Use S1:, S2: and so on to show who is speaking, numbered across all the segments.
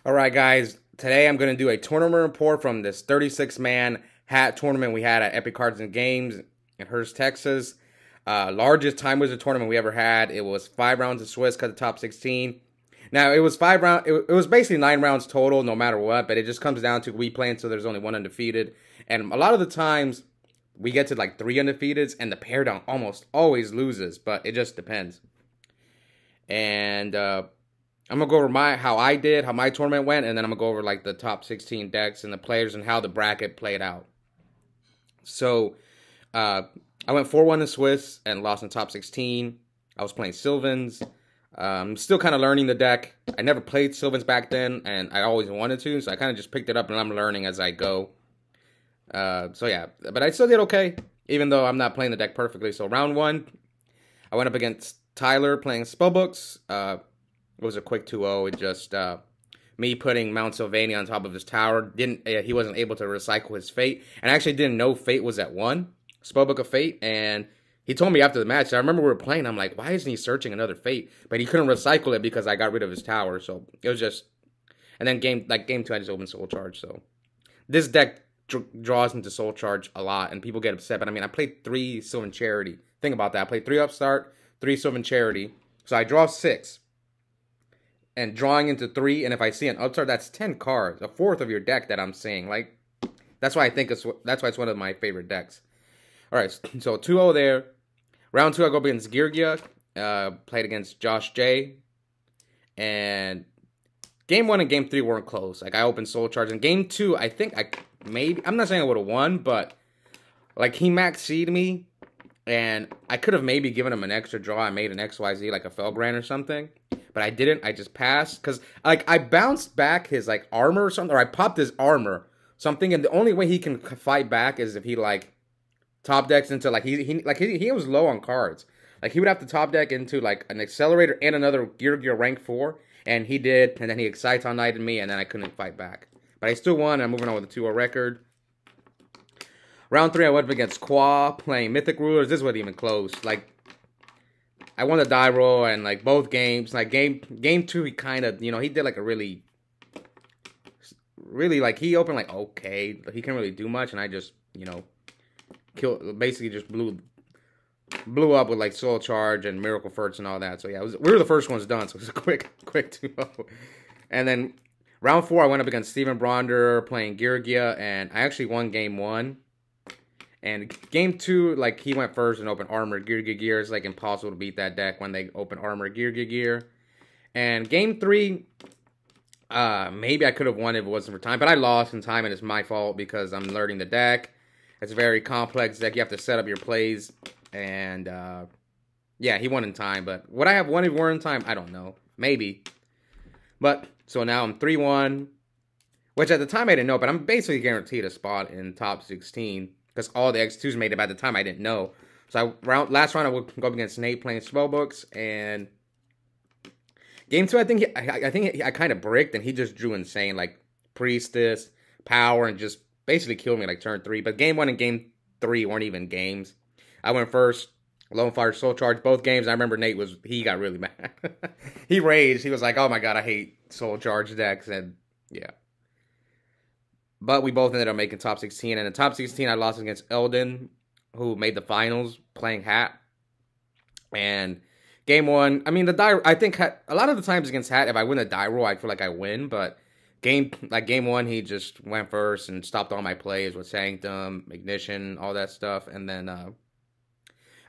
S1: Alright guys, today I'm going to do a tournament report from this 36-man hat tournament we had at Epic Cards and Games in Hurst, Texas. Largest Time Wizard tournament we ever had. It was 5 rounds of Swiss, cut the top 16. Now, it was 5 rounds, it was basically 9 rounds total no matter what, but it just comes down to we playing so there's only one undefeated. And a lot of the times, we get to like 3 undefeateds and the pair down almost always loses, but it just depends. And I'm going to go over how my tournament went, and then I'm going to go over like the top 16 decks and the players and how the bracket played out. So, I went 4-1 in Swiss and lost in top 16. I was playing Sylvans. I'm still kind of learning the deck. I never played Sylvans back then, and I always wanted to, so I kind of just picked it up and I'm learning as I go. So yeah, but I still did okay, even though I'm not playing the deck perfectly. So round 1, I went up against Tyler playing Spellbooks. It was a quick 2-0. It just me putting Mount Sylvania on top of his tower. He wasn't able to recycle his Fate, and I actually didn't know Fate was at 1. Spellbook of Fate, and he told me after the match. I remember we were playing. I'm like, why isn't he searching another Fate? But he couldn't recycle it because I got rid of his tower. So it was just, and then game 2, I just opened Soul Charge. So this deck draws into Soul Charge a lot, and people get upset. But I mean, I played 3 Sylvan Charity. Think about that. I played 3 Upstart, 3 Sylvan Charity. So I draw 6. And drawing into 3, and if I see an Upstart, that's 10 cards. A fourth of your deck that I'm seeing. Like, that's why it's one of my favorite decks. Alright, so 2-0 there. Round 2, I go up against Girgia. Played against Josh J. And game 1 and game 3 weren't close. Like, I opened Soul Charge. And game 2, I think I'm not saying I would have won, but like, he max C'd me. And I could have maybe given him an extra draw. I made an XYZ, like a Felgrand or something. But I didn't. I just passed. Because, like, I bounced back his, like, armor or something. Or I popped his armor. Something. And the only way he can fight back is if he, like, top decks into, like, he was low on cards. Like, he would have to top deck into, like, an Accelerator and another Gear rank 4. And he did. And then he Excites on Night me. And then I couldn't fight back. But I still won. I'm moving on with a 2-0 record. Round 3, I went up against Qua, playing Mythic Rulers. This wasn't even close. Like, I won the die roll, and, like, both games. Like, game 2, he kind of, he did, like, a really, like, he opened, like, okay. But he couldn't really do much, and I just, basically just blew up with, like, Soul Charge and Miracle First and all that. So, yeah, we were the first ones done, so it was a quick 2-0. And then, round 4, I went up against Steven Bronder, playing Girgia, and I actually won game 1. And game 2, like, he went first and opened Armor Gear. It's, like, impossible to beat that deck when they open Armor Gear. And game 3, maybe I could have won if it wasn't for time. But I lost in time, and it's my fault because I'm learning the deck. It's a very complex deck. You have to set up your plays. And, yeah, he won in time. But would I have won if we were in time? I don't know. Maybe. But, so now I'm 3-1. Which at the time I didn't know, but I'm basically guaranteed a spot in top 16. Because all the X2s made it by the time I didn't know. So last round I would go up against Nate playing Spellbooks, and game 2 I think I kind of bricked, and he just drew insane, like Priestess, Power, and just basically killed me like turn 3. But game 1 and game 3 weren't even games. I went first, Lone Fire, Soul Charge, both games. I remember Nate he got really mad. He raged. He was like, "Oh my god, I hate Soul Charge decks," and yeah. But we both ended up making top 16. And in top 16, I lost against Eldon, who made the finals, playing Hat. And game 1, I mean, I think a lot of the times against Hat, if I win the die roll, I feel like I win. But game 1, he just went first and stopped all my plays with Sanctum, Ignition, all that stuff. And then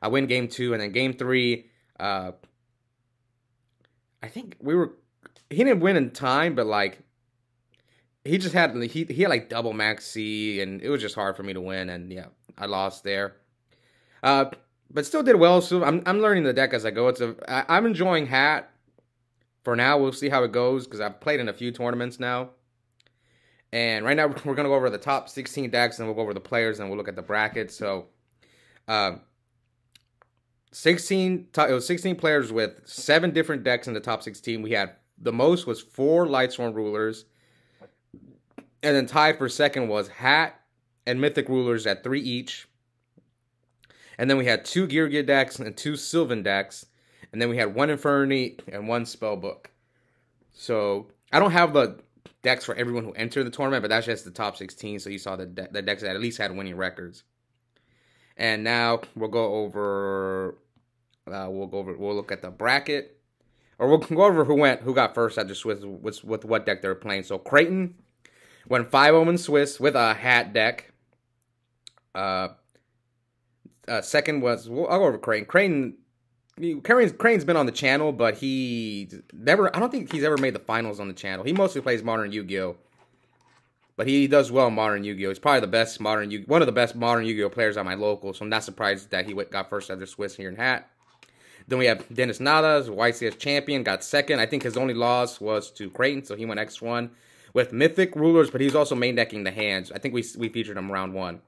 S1: I win game 2. And then game 3, I think he didn't win in time, but like, he just had like double max C, and it was just hard for me to win, and yeah, I lost there. But still did well. So I'm learning the deck as I go. I'm enjoying Hat for now. We'll see how it goes because I've played in a few tournaments now. And right now we're gonna go over the top 16 decks, and we'll go over the players, and we'll look at the brackets. So, it was 16 players with 7 different decks in the top 16. We had the most was 4 Lightsworn Rulers. And then tied for second was Hat and Mythic Rulers at 3 each. And then we had 2 Girgia decks and 2 Sylvan decks. And then we had 1 Infernity and 1 Spellbook. So I don't have the decks for everyone who entered the tournament, but that's just the top 16. So you saw the decks that at least had winning records. And now we'll go over. We'll look at the bracket, or we'll go over who got first after Swiss with what deck they were playing. So Creighton went 5-0 in Swiss with a hat deck. Second was, I'll go over Creighton. Creighton's been on the channel, but I don't think he's ever made the finals on the channel. He mostly plays Modern Yu-Gi-Oh! But he does well in Modern Yu-Gi-Oh! He's probably one of the best Modern Yu-Gi-Oh! Players at my local, so I'm not surprised that he got first after Swiss here in hat. Then we have Dennis Nadas, YCS champion, got second. I think his only loss was to Creighton, so he went X1 with Mythic Rulers, but he was also main decking the hands. I think we featured him round 1.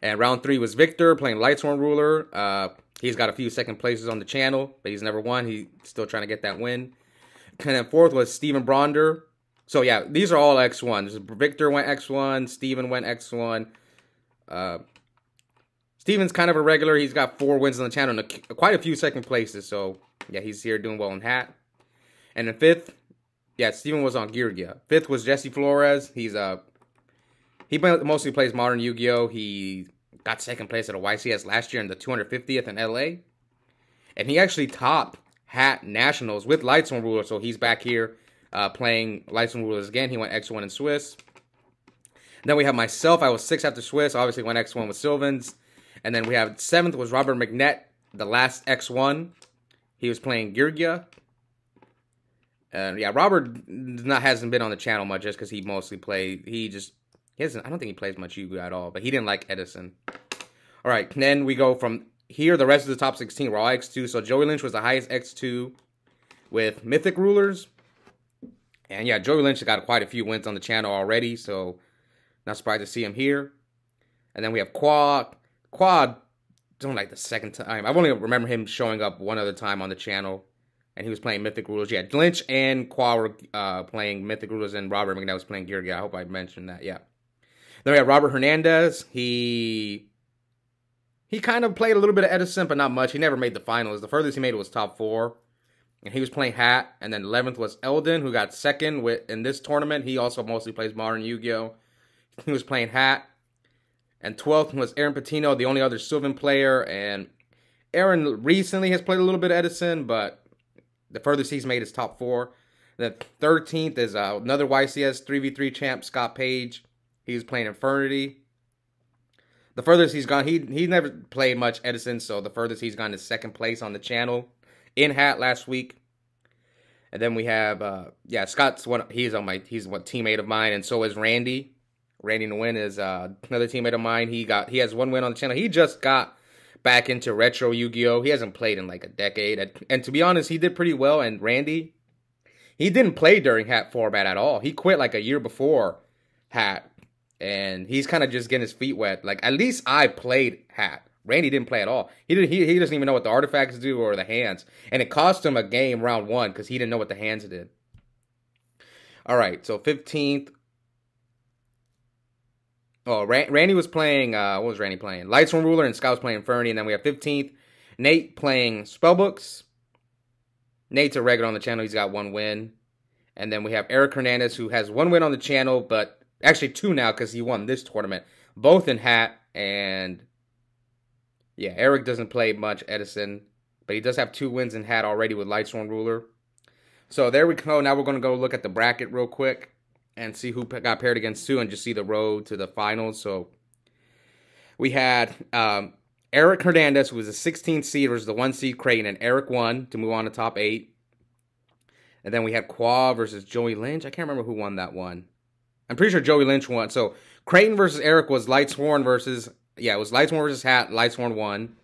S1: And round 3 was Victor playing Lightsworn Ruler. He's got a few second places on the channel, but he's never won. He's still trying to get that win. And then 4th was Steven Bronder. So yeah, these are all X1s. Victor went X1. Steven went X1. Steven's kind of a regular. He's got 4 wins on the channel and quite a few second places. So yeah, he's here doing well in hat. And then 5th, yeah, Steven was on Geargia. 5th was Jesse Flores. He mostly plays Modern Yu-Gi-Oh! He got second place at a YCS last year in the 250th in LA. And he actually topped hat nationals with Lightsworn Ruler. So he's back here playing Lightsworn Rulers again. He went X1 in Swiss. Then we have myself. I was 6th after Swiss. Obviously went X1 with Sylvans. And then we have 7th was Robert McNett, the last X1. He was playing Geargia. Yeah, Robert hasn't been on the channel much just because he mostly played. I don't think he plays much Yu-Gi-Oh! At all, but he didn't like Edison. All right, then we go from here. The rest of the top 16 were all X2. So Joey Lynch was the highest X2 with Mythic Rulers. And yeah, Joey Lynch has got quite a few wins on the channel already, so not surprised to see him here. And then we have Quad. Quad, don't like the second time. I only remember him showing up one other time on the channel, and he was playing Mythic Rulers. Yeah, Lynch and Quad were playing Mythic Rulers, and Robert McNett was playing Gear. I hope I mentioned that, yeah. Then we have Robert Hernandez. He kind of played a little bit of Edison, but not much. He never made the finals. The furthest he made was top 4. And he was playing hat. And then 11th was Eldon, who got second in this tournament. He also mostly plays Modern Yu-Gi-Oh! He was playing hat. And 12th was Aaron Patino, the only other Sylvan player. And Aaron recently has played a little bit of Edison, but the furthest he's made is top 4. The 13th is another YCS 3v3 champ, Scott Page. He was playing Infernity. The furthest he's gone, he never played much Edison, so the furthest he's gone is 2nd place on the channel in hat last week. And then we have, Scott's he's one teammate of mine, and so is Randy. Randy Nguyen is another teammate of mine. He has 1 win on the channel. He just got back into retro Yu-Gi-Oh! He hasn't played in like a decade, and to be honest, he did pretty well. And Randy, he didn't play during hat format at all. He quit like a year before hat. And he's kind of just getting his feet wet. Like, at least I played hat. Randy didn't play at all. He doesn't even know what the artifacts do or the hands. And it cost him a game round 1 because he didn't know what the hands did. All right, so 15th. Oh, Randy was playing, what was Randy playing? Lightsworn Ruler, and Scott was playing Fernie. And then we have 15th. Nate playing Spellbooks. Nate's a regular on the channel. He's got 1 win. And then we have Eric Hernandez, who has 1 win on the channel, but actually 2 now because he won this tournament. Both in hat. And yeah, Eric doesn't play much Edison, but he does have 2 wins in hat already with Lightsworn Ruler. So there we go. Now we're going to go look at the bracket real quick and see who got paired against who and just see the road to the finals. So we had Eric Hernandez, who was a 16th seed versus the 1 seed Creighton, and Eric won to move on to top 8. And then we had Qua versus Joey Lynch. I can't remember who won that one. I'm pretty sure Joey Lynch won. So Creighton versus Eric was Lightsworn versus, it was Lightsworn versus hat. Lightsworn won.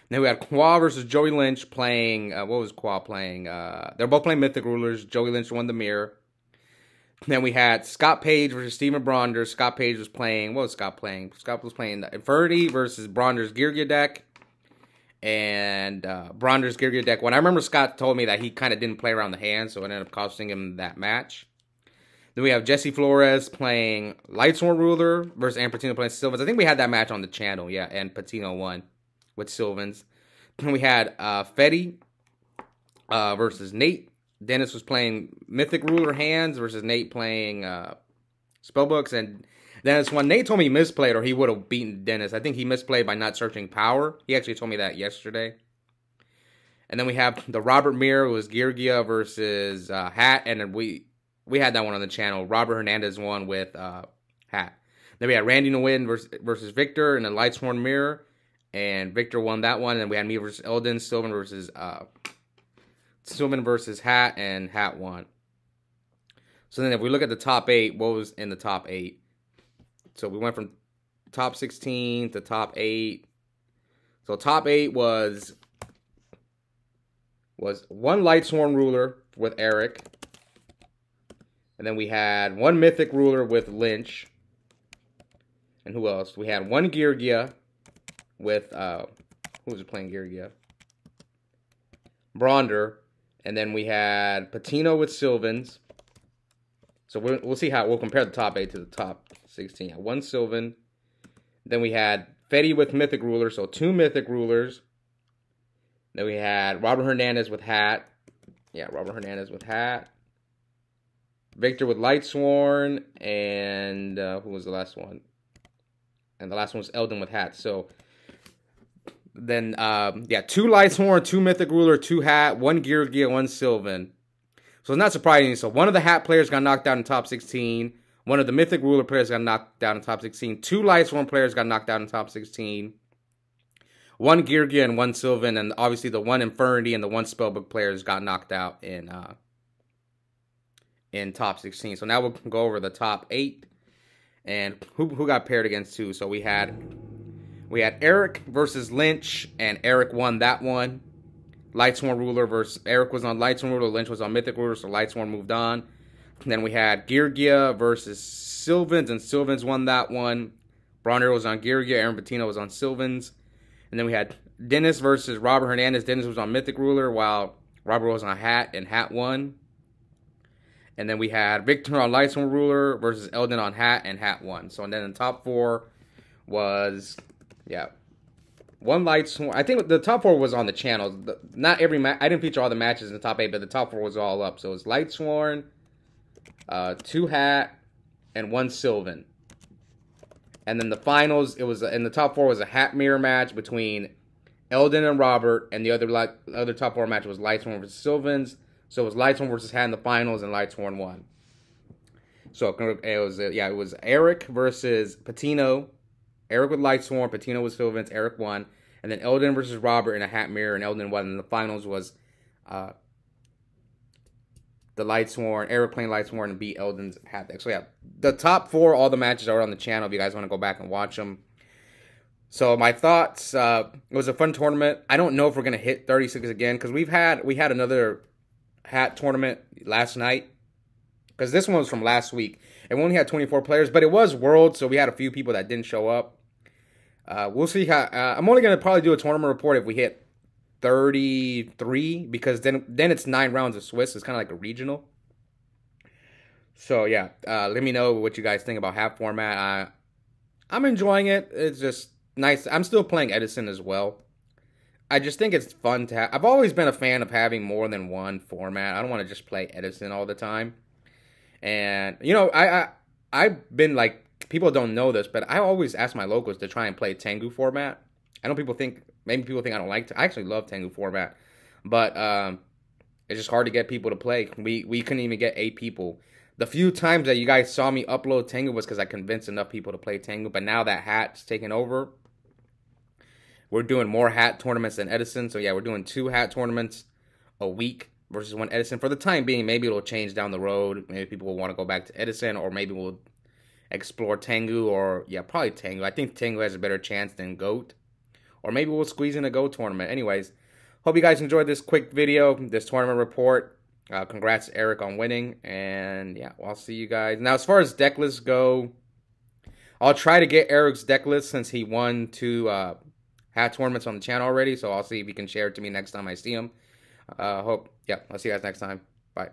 S1: Then we had Qua versus Joey Lynch playing, what was Qua playing? They're both playing Mythic Rulers. Joey Lynch won the mirror. Then we had Scott Page versus Steven Bronder. Scott Page was playing, what was Scott playing? Scott was playing the Infernity versus Bronder's Geargia deck. And Bronder's Geargia deck. When I remember Scott told me that he kind of didn't play around the hand, so it ended up costing him that match. Then we have Jesse Flores playing Lightsworn Ruler versus Aaron Patino playing Sylvans. I think we had that match on the channel, yeah, and Patino won with Sylvans. Then we had Fetty versus Nate Dennis was playing Mythic Ruler hands versus Nate playing spellbooks, and Dennis won. Nate told me he misplayed, or he would have beaten Dennis. I think he misplayed by not searching power. He actually told me that yesterday. And then we have the Robert Mir, who was Georgia versus Hat, and then we had that one on the channel. Robert Hernandez won with Hat. Then we had Randy Nguyen versus Victor in the Lightsworn Mirror, and Victor won that one. And we had me versus Eldon, Sylvan versus Hat, and Hat won. So then if we look at the top 8, what was in the top 8? So we went from top 16 to top 8. So top 8 was one Lightsworn Ruler with Eric. And then we had one Mythic Ruler with Lynch. And who else? We had one Georgia with, who was playing Georgia? Bronder. And then we had Patino with Sylvans. So we'll see how we'll compare the top 8 to the top 16. One Sylvan. Then we had Fetty with Mythic Ruler, so 2 Mythic Rulers. Then we had Robert Hernandez with Hat. Yeah, Robert Hernandez with Hat. Victor with Lightsworn, and who was the last one? And the last one was Eldon with Hat. So then, yeah, 2 Lightsworn, 2 Mythic Ruler, 2 Hat, 1 Georgia, 1 Sylvan. So it's not surprising. So one of the Hat players got knocked out in top 16. One of the Mythic Ruler players got knocked down in top 16. 2 Lightsworn players got knocked out in top 16. 1 Georgia and 1 Sylvan. And obviously the 1 Infernity and the 1 Spellbook players got knocked out in top 16. So now we'll go over the top 8. And who got paired against who. So we had Eric versus Lynch. And Eric won that one. Lightsworn Ruler versus Eric was on Lightsworn Ruler, Lynch was on Mythic Ruler, so Lightsworn moved on. And then we had Georgia versus Sylvans, and Sylvans won that one. Bronder was on Georgia, Aaron Patino was on Sylvans. And then we had Dennis versus Robert Hernandez. Dennis was on Mythic Ruler, while Robert was on Hat, and Hat won. And then we had Victor on Lightsworn Ruler versus Eldon on Hat, and Hat won. So and then the top 4 was, yeah, one Lightsworn. I think the top 4 was on the channel. Not every match. I didn't feature all the matches in the top 8, but the top 4 was all up. So it was Lightsworn, 2 Hat, and 1 Sylvan. And then the finals, it was in the top 4 was a Hat mirror match between Eldon and Robert, and the other top 4 match was Lightsworn versus Sylvans. So it was Lightsworn versus Hat in the finals, and Lightsworn won. So it was Eric versus Patino. Eric with Lightsworn, Patino with Sylvans, Eric won. And then Eldon versus Robert in a Hat mirror, and Eldon won. And the finals was the Lightsworn, Eric playing Lightsworn, and beat Eldon's Hat deck. So yeah, the top 4, all the matches are on the channel if you guys want to go back and watch them. So my thoughts, it was a fun tournament. I don't know if we're going to hit 36 again, because we had another Hat tournament last night. Because this one was from last week. And we only had 24 players, but it was World, so we had a few people that didn't show up. We'll see how. I'm only going to probably do a tournament report if we hit 33, because then it's 9 rounds of Swiss. It's kind of like a regional. So yeah, let me know what you guys think about Hat format. I'm enjoying it. It's just nice. I'm still playing Edison as well. I just think it's fun to have. I've always been a fan of having more than one format. I don't want to just play Edison all the time. And, you know, I've been like, people don't know this, but I always ask my locals to try and play Tengu format. I know maybe people think I don't like it. I actually love Tengu format. But it's just hard to get people to play. We couldn't even get 8 people. The few times that you guys saw me upload Tengu was because I convinced enough people to play Tengu. But now that Hat's taken over, we're doing more Hat tournaments than Edison. So yeah, we're doing 2 Hat tournaments a week versus 1 Edison. For the time being, maybe it'll change down the road. Maybe people will want to go back to Edison, or maybe we'll explore Tengu, or yeah, probably Tengu. I think Tengu has a better chance than GOAT. Or maybe we'll squeeze in a GOAT tournament. Anyways, hope you guys enjoyed this quick video, this tournament report. Congrats to Eric on winning. And yeah, well, I'll see you guys. Now, as far as deck lists go, I'll try to get Eric's deck list since he won 2 Hat tournaments on the channel already. So I'll see if he can share it to me next time I see him. I'll see you guys next time. Bye.